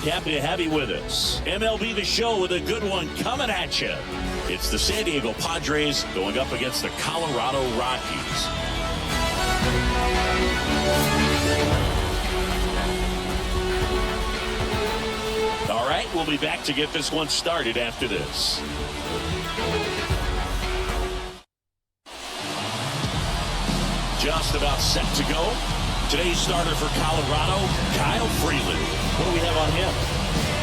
Happy to have you with us. MLB The Show with a good one coming at you. It's the San Diego Padres going up against the Colorado Rockies. All right, we'll be back to get this one started after this. Just about set to go. Today's starter for Colorado, Kyle Freeland. What do we have on him?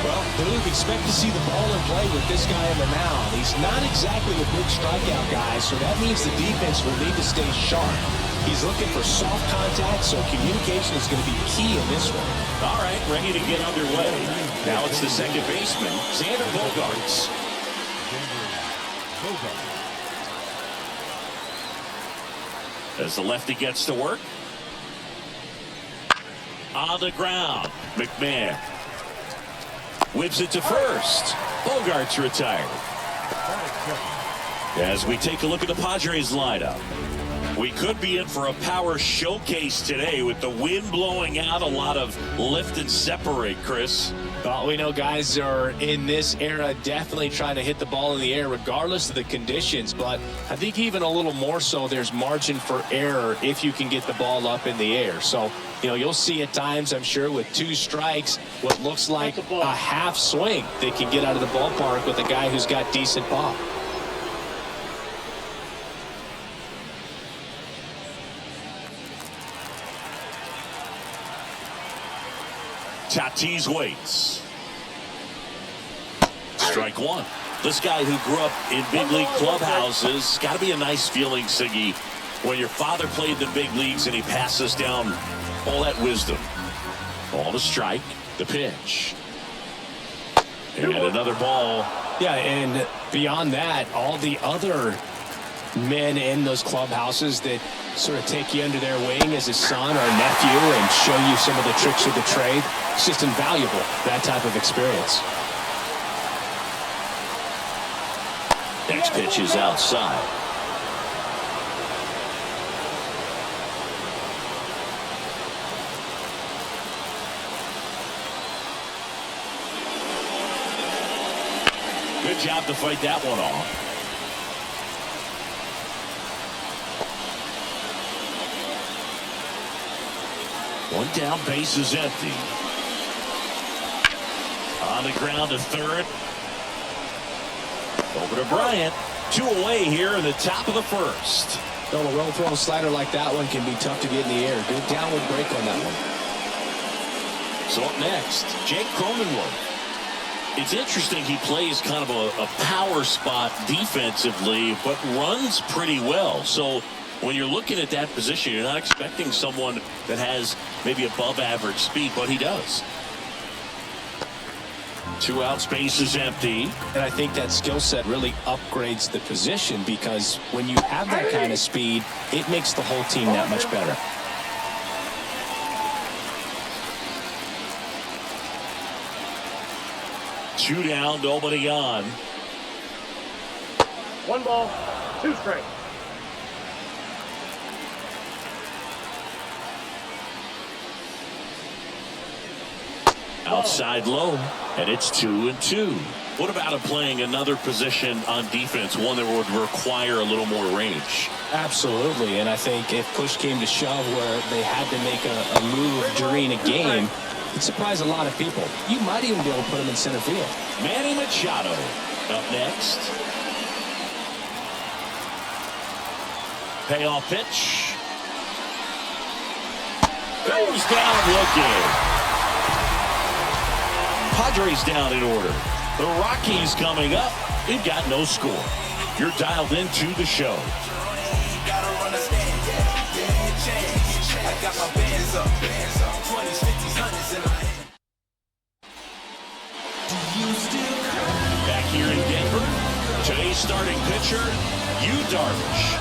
Well, Boog, expect to see the ball in play with this guy on the mound. He's not exactly a big strikeout guy, so that means the defense will need to stay sharp. He's looking for soft contact, so communication is going to be key in this one. All right, ready to get underway. Now it's the second baseman, Xander Bogaerts. As the lefty gets to work. On the ground, McMahon whips it to first. Bogaerts retired. As we take a look at the Padres lineup, we could be in for a power showcase today with the wind blowing out, a lot of lift and separate, Chris. Well, we know guys are in this era definitely trying to hit the ball in the air regardless of the conditions, but I think even a little more so there's margin for error if you can get the ball up in the air. So, you know, you'll see at times, I'm sure, with 2 strikes, what looks like a half swing that can get out of the ballpark with a guy who's got decent pop. Tatis waits. Strike one. This guy who grew up in big league clubhouses, got to be a nice feeling, Siggy, when your father played the big leagues and he passes down all that wisdom. Ball to strike, the pitch. And another ball. Yeah, and beyond that, all the other men in those clubhouses that sort of take you under their wing as a son or nephew and show you some of the tricks of the trade. It's just invaluable, that type of experience. Next pitch is outside. Good job to fight that one off. One down, base is empty. On the ground to third. Over to Bryant. 2 away here in the top of the first. Well, a well-thrown slider like that one can be tough to get in the air. Good downward break on that one. So up next, Jake Cronenworth. It's interesting, he plays kind of a power spot defensively, but runs pretty well. So when you're looking at that position, you're not expecting someone that has maybe above average speed, but he does. 2 outs, base is empty. And I think that skill set really upgrades the position because when you have that kind of speed, it makes the whole team that much better. Two down, nobody on. 1 ball, 2 strikes. Outside low, and it's 2-2. What about him playing another position on defense, one that would require a little more range? Absolutely, and I think if push came to shove where they had to make a move during a game, it'd surprise a lot of people. You might even be able to put him in center field. Manny Machado up next. Payoff pitch. Goes down looking. Padres down in order. The Rockies coming up. They've got no score. You're dialed into the show. Back here in Denver, today's starting pitcher, Yu Darvish.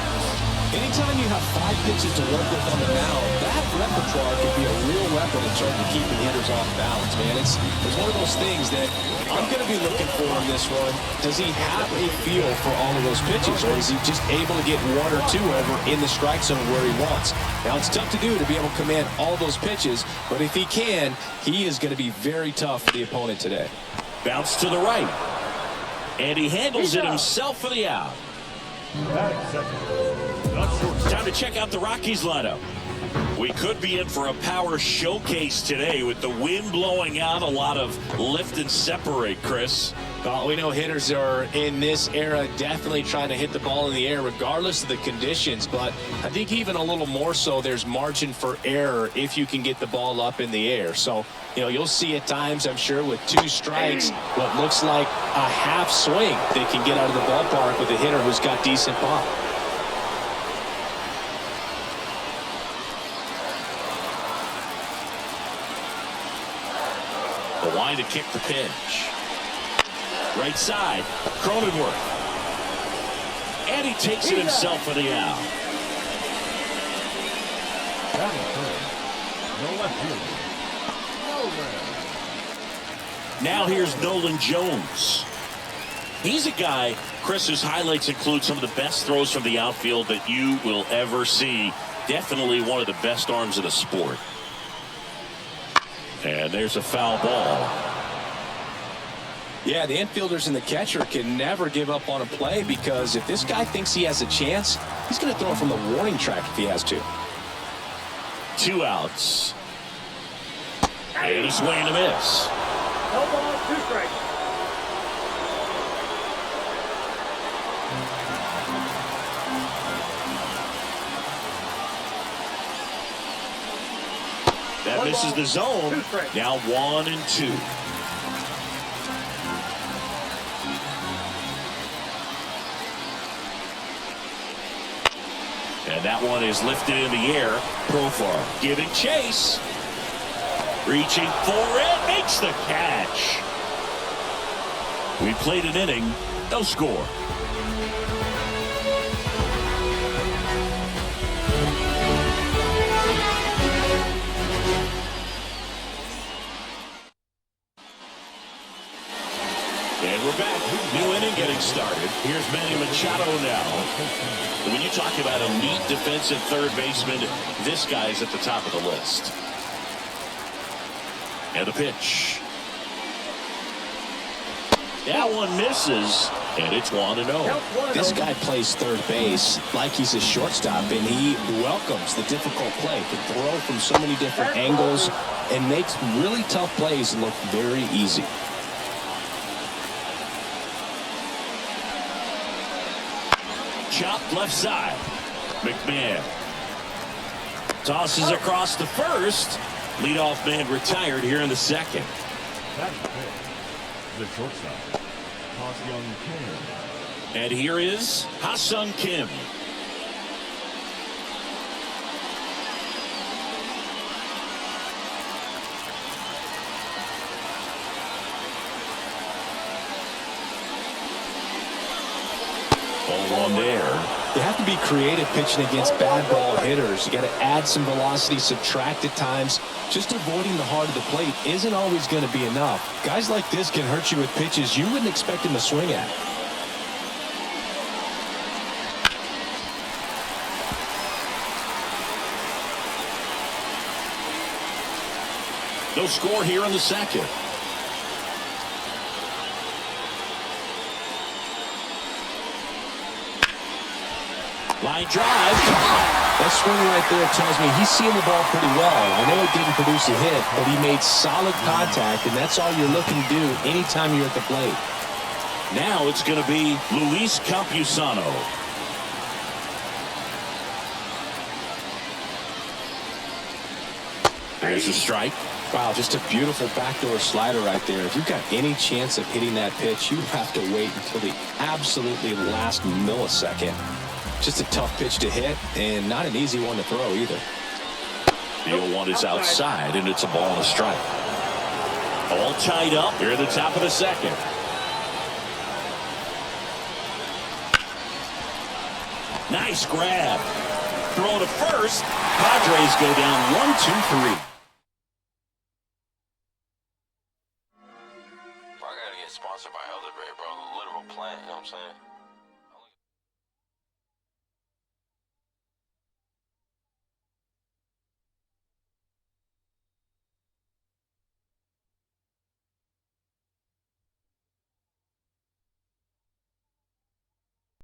Anytime you have 5 pitches to work with on the mound, that repertoire could be a real weapon in terms of keeping hitters off balance, man. It's one of those things that I'm going to be looking for in this one. Does he have a feel for all of those pitches, or is he just able to get 1 or 2 over in the strike zone where he wants? Now, it's tough to do to be able to command all those pitches, but if he can, he is going to be very tough for the opponent today. Bounce to the right. And he handles it himself for the out. Time to check out the Rockies lineup. We could be in for a power showcase today with the wind blowing out, a lot of lift and separate, Chris. Well, we know hitters are in this era definitely trying to hit the ball in the air regardless of the conditions, but I think even a little more so there's margin for error if you can get the ball up in the air. So, you know, you'll see at times, I'm sure, with 2 strikes, what looks like a half swing they can get out of the ballpark with a hitter who's got decent pop. The line to kick the pitch. Right side, Cronenworth. And he takes it himself for the out. Now here's Nolan Jones. He's a guy, Chris, whose highlights include some of the best throws from the outfield that you will ever see. Definitely one of the best arms of the sport. And there's a foul ball. Yeah, the infielders and the catcher can never give up on a play, because if this guy thinks he has a chance, he's going to throw it from the warning track if he has to. 2 outs. And a swing and a miss. No ball, 2 strikes. That misses the zone. Now 1 and 2. And that one is lifted in the air. Profar giving chase. Reaching for it. Makes the catch. We played an inning. No score. And we're back. New inning getting started. Here's Manny Machado now. When you talk about a neat defensive third baseman, this guy's at the top of the list. And the pitch. That one misses, and it's 1-0. This guy plays third base like he's a shortstop, and he welcomes the difficult play. Can throw from so many different angles and makes really tough plays look very easy. Chopped left side. McMahon tosses across the first. Leadoff man retired here in the second. The shortstop, Ha-Seong Kim. And here is Ha-Seong Kim. Ball on there. You have to be creative pitching against bad ball hitters. You got to add some velocity, subtract at times. Just avoiding the heart of the plate isn't always going to be enough. Guys like this can hurt you with pitches you wouldn't expect him to swing at. No score here in the second. Line drive. That swing right there tells me he's seeing the ball pretty well. I know it didn't produce a hit, but he made solid contact, and that's all you're looking to do anytime you're at the plate. Now it's going to be Luis Campusano. There's a strike. Wow, just a beautiful backdoor slider right there. If you've got any chance of hitting that pitch, you have to wait until the absolutely last millisecond. Just a tough pitch to hit, and not an easy one to throw either. The 0-1 is outside, and it's a ball and a strike. All tied up here at the top of the second. Nice grab. Throw to first. Padres go down 1-2-3. I gotta get sponsored by elderberry, bro. The literal plant, you know what I'm saying?